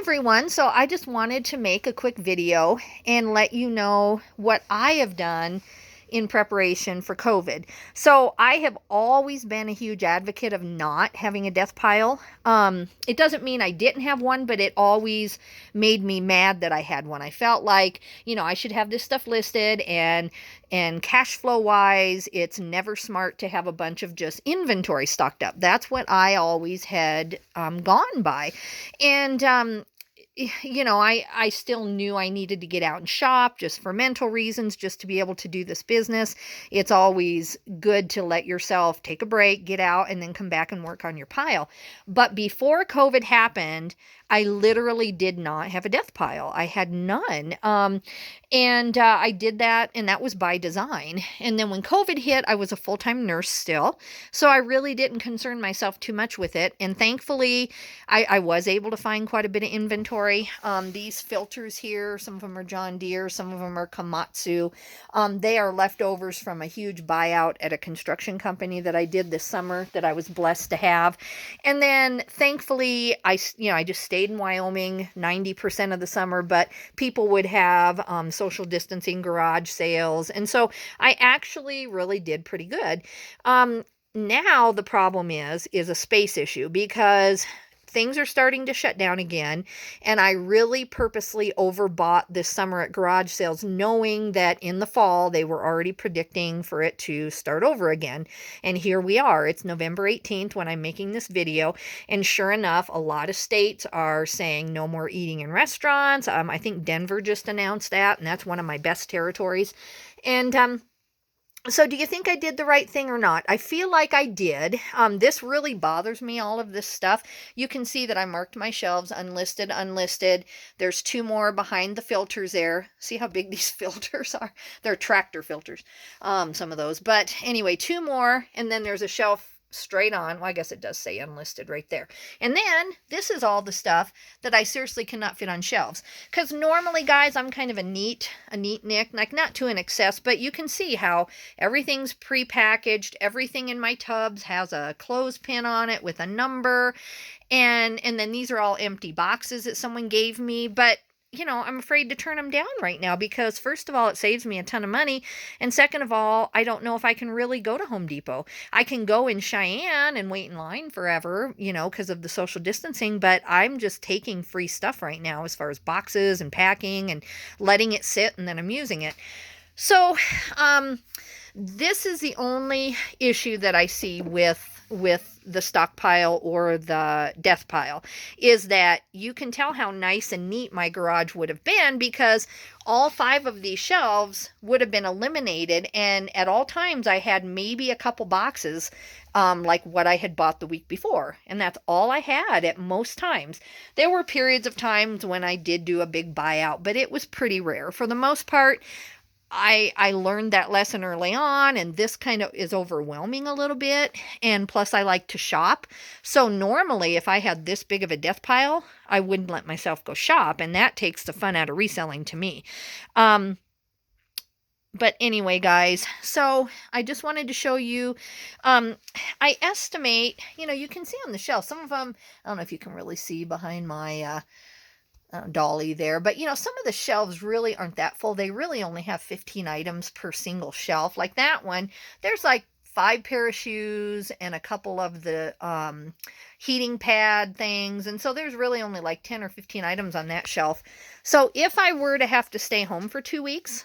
everyone. So I just wanted to make a quick video and let you know what I have done in preparation for COVID. So I have always been a huge advocate of not having a death pile. It doesn't mean I didn't have one, but it always made me mad that I had one. I felt like, I should have this stuff listed, and cash flow wise, it's never smart to have a bunch of just inventory stocked up. That's what I always had gone by. And I still knew I needed to get out and shop just for mental reasons, just to be able to do this business. It's always good to let yourself take a break, get out, and then come back and work on your pile. But before COVID happened, I literally did not have a death pile. I had none. And I did that, and that was by design. And then when COVID hit, I was a full-time nurse still. So I really didn't concern myself too much with it. And thankfully, I was able to find quite a bit of inventory. These filters here, some of them are John Deere, some of them are Komatsu. They are leftovers from a huge buyout at a construction company that I did this summer that I was blessed to have. And then thankfully, I just stayed in Wyoming 90% of the summer, but people would have social distancing garage sales. And so I actually really did pretty good. Now the problem is a space issue, because things are starting to shut down again, and I really purposely overbought this summer at garage sales, knowing that in the fall they were already predicting for it to start over again. And here we are. It's November 18th when I'm making this video, and sure enough, a lot of states are saying no more eating in restaurants. I think Denver just announced that, and that's one of my best territories. And so do you think I did the right thing or not? I feel like I did. This really bothers me, all of this stuff. You can see that I marked my shelves, unlisted, unlisted. There's two more behind the filters there. See how big these filters are? They're tractor filters, some of those. But anyway, two more, and then there's a shelf straight on. Well, I guess it does say unlisted right there. And then this is all the stuff that I seriously cannot fit on shelves. Because normally, guys, I'm kind of a neat Nick, like not to an excess, but you can see how everything's pre-packaged. Everything in my tubs has a clothespin on it with a number. And then these are all empty boxes that someone gave me. But I'm afraid to turn them down right now, because first of all, it saves me a ton of money. And second of all, I don't know if I can really go to Home Depot. I can go in Cheyenne and wait in line forever, because of the social distancing, but I'm just taking free stuff right now as far as boxes and packing and letting it sit, and then I'm using it. So, this is the only issue that I see with the stockpile or the death pile, is that you can tell how nice and neat my garage would have been, because all 5 of these shelves would have been eliminated, and at all times I had maybe a couple boxes like what I had bought the week before, and that's all I had at most times. There were periods of times when I did do a big buyout, but it was pretty rare. For the most part, I learned that lesson early on, and this kind of is overwhelming a little bit. And plus, I like to shop. So normally, if I had this big of a death pile, I wouldn't let myself go shop, and that takes the fun out of reselling to me. But anyway, guys, so I just wanted to show you, I estimate, you can see on the shelf, some of them, I don't know if you can really see behind my dolly there, but some of the shelves really aren't that full. They really only have 15 items per single shelf. Like that one, there's like 5 pair of shoes and a couple of the heating pad things, and so there's really only like 10 or 15 items on that shelf. So if I were to have to stay home for 2 weeks,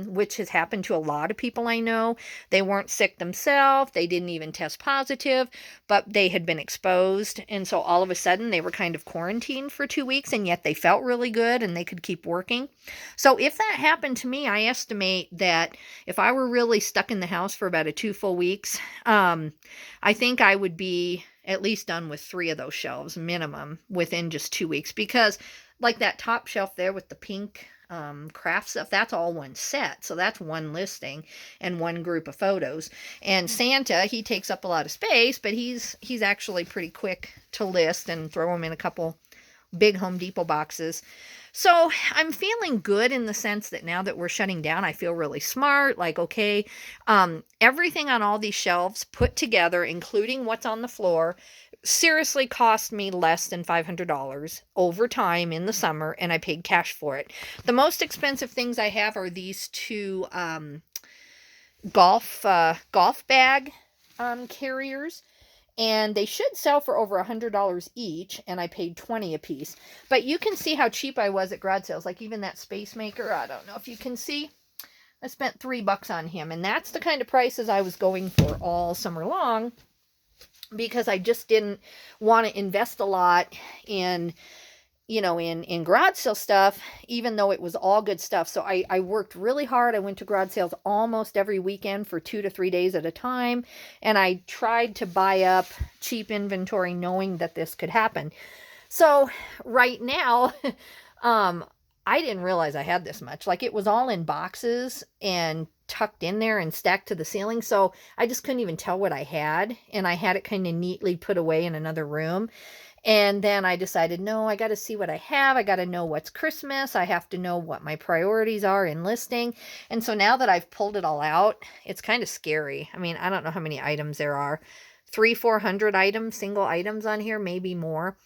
which has happened to a lot of people I know. They weren't sick themselves. They didn't even test positive, but they had been exposed. And so all of a sudden they were kind of quarantined for 2 weeks, and yet they felt really good and they could keep working. So if that happened to me, I estimate that if I were really stuck in the house for about 2 full weeks, I think I would be at least done with 3 of those shelves minimum within just 2 weeks, because like that top shelf there with the pink craft stuff, that's all one set. So that's one listing and one group of photos. And Santa, he takes up a lot of space, but he's actually pretty quick to list and throw them in a couple big Home Depot boxes. So I'm feeling good in the sense that now that we're shutting down, I feel really smart. Like, okay, everything on all these shelves put together, including what's on the floor, seriously cost me less than $500 over time in the summer, and I paid cash for it. The most expensive things I have are these two golf bag carriers, and they should sell for over $100 each, and I paid 20 a piece. But you can see how cheap I was at garage sales. Like even that space maker, I don't know if you can see, I spent $3 on him, and that's the kind of prices I was going for all summer long, because I just didn't want to invest a lot in, in garage sale stuff, even though it was all good stuff. So I worked really hard. I went to garage sales almost every weekend for 2 to 3 days at a time. And I tried to buy up cheap inventory knowing that this could happen. So right now, I didn't realize I had this much. Like, it was all in boxes and tucked in there and stacked to the ceiling. So I just couldn't even tell what I had. And I had it kind of neatly put away in another room. And then I decided, no, I got to see what I have. I got to know what's Christmas. I have to know what my priorities are in listing. And so now that I've pulled it all out, it's kind of scary. I mean, I don't know how many items there are. 300-400 items, single items on here, maybe more.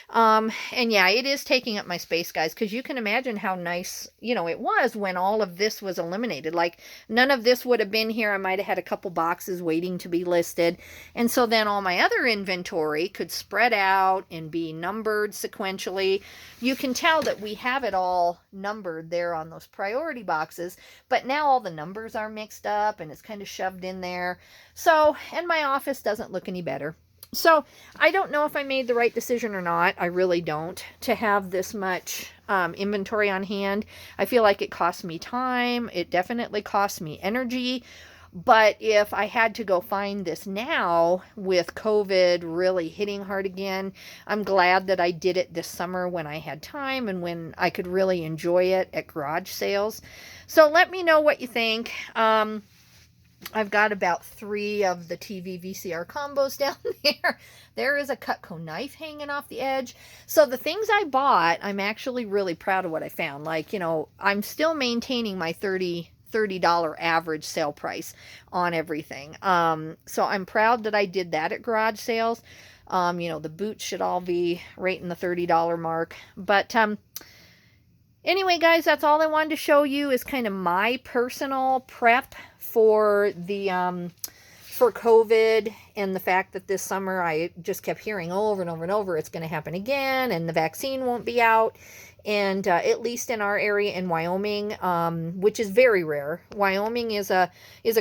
And yeah, it is taking up my space, guys, because you can imagine how nice, it was when all of this was eliminated. Like, none of this would have been here. I might have had a couple boxes waiting to be listed. And so then all my other inventory could spread out and be numbered sequentially. You can tell that we have it all numbered there on those priority boxes, but now all the numbers are mixed up and it's kind of shoved in there. So, and my office doesn't look any better. So I don't know if I made the right decision or not. I really don't, to have this much inventory on hand. I feel like it costs me time. It definitely costs me energy. But if I had to go find this now with COVID really hitting hard again, I'm glad that I did it this summer when I had time and when I could really enjoy it at garage sales. So let me know what you think. I've got about 3 of the TV VCR combos down there. There is a Cutco knife hanging off the edge. So the things I bought, I'm actually really proud of what I found. Like, I'm still maintaining my $30 average sale price on everything. So I'm proud that I did that at garage sales. The boots should all be right in the $30 mark. But anyway, guys, that's all I wanted to show you, is kind of my personal prep for the for COVID, and the fact that this summer I just kept hearing over and over and over it's going to happen again and the vaccine won't be out. And at least in our area in Wyoming, which is very rare, Wyoming is a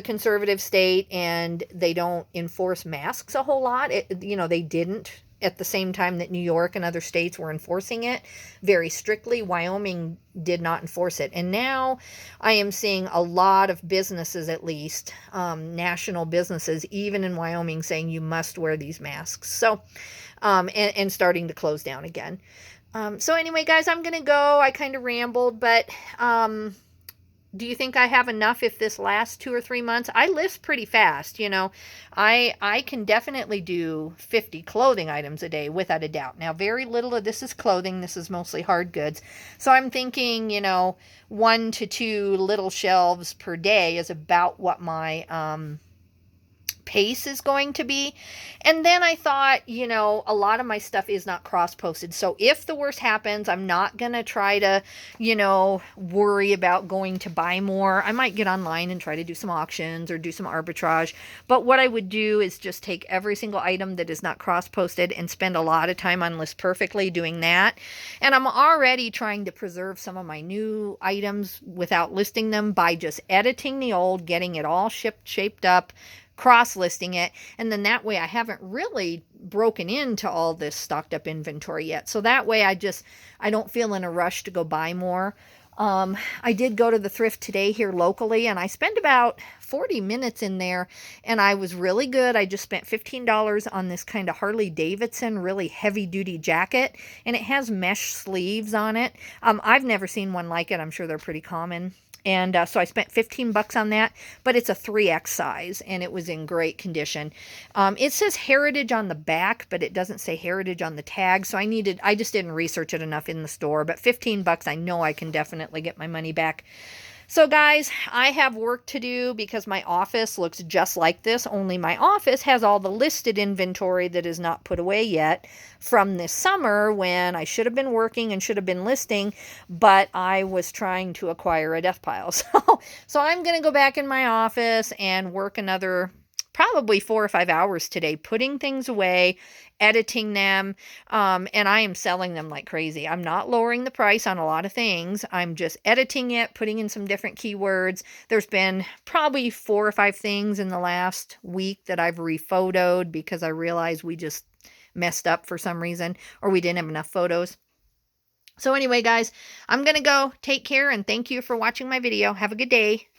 conservative state, and they don't enforce masks a whole lot. They didn't at the same time that New York and other states were enforcing it very strictly. Wyoming did not enforce it. And now I am seeing a lot of businesses, at least national businesses, even in Wyoming, saying you must wear these masks. So, and starting to close down again. So anyway, guys, I'm going to go. I kind of rambled, but do you think I have enough if this lasts 2 or 3 months? I list pretty fast, I can definitely do 50 clothing items a day without a doubt. Now, very little of this is clothing. This is mostly hard goods. So I'm thinking, 1 to 2 little shelves per day is about what my pace is going to be. And then I thought, a lot of my stuff is not cross-posted. So if the worst happens, I'm not going to try to, worry about going to buy more. I might get online and try to do some auctions or do some arbitrage. But what I would do is just take every single item that is not cross-posted and spend a lot of time on List Perfectly doing that. And I'm already trying to preserve some of my new items without listing them by just editing the old, getting it all shaped up, cross-listing it, and then that way I haven't really broken into all this stocked up inventory yet. So that way I don't feel in a rush to go buy more. I did go to the thrift today here locally, and I spent about 40 minutes in there, and I was really good. I just spent $15 on this kind of Harley Davidson really heavy duty jacket, and it has mesh sleeves on it. I've never seen one like it. I'm sure they're pretty common. And so I spent $15 on that, but it's a 3X size, and it was in great condition. It says Heritage on the back, but it doesn't say Heritage on the tag, so I just didn't research it enough in the store. But $15, I know I can definitely get my money back. So guys, I have work to do because my office looks just like this, only my office has all the listed inventory that is not put away yet from this summer when I should have been working and should have been listing, but I was trying to acquire a death pile. So I'm going to go back in my office and work another probably 4 or 5 hours today, putting things away, editing them, and I am selling them like crazy. I'm not lowering the price on a lot of things. I'm just editing it, putting in some different keywords. There's been probably 4 or 5 things in the last week that I've rephotoed because I realized we just messed up for some reason, or we didn't have enough photos. So anyway, guys, I'm going to go. Take care, and thank you for watching my video. Have a good day.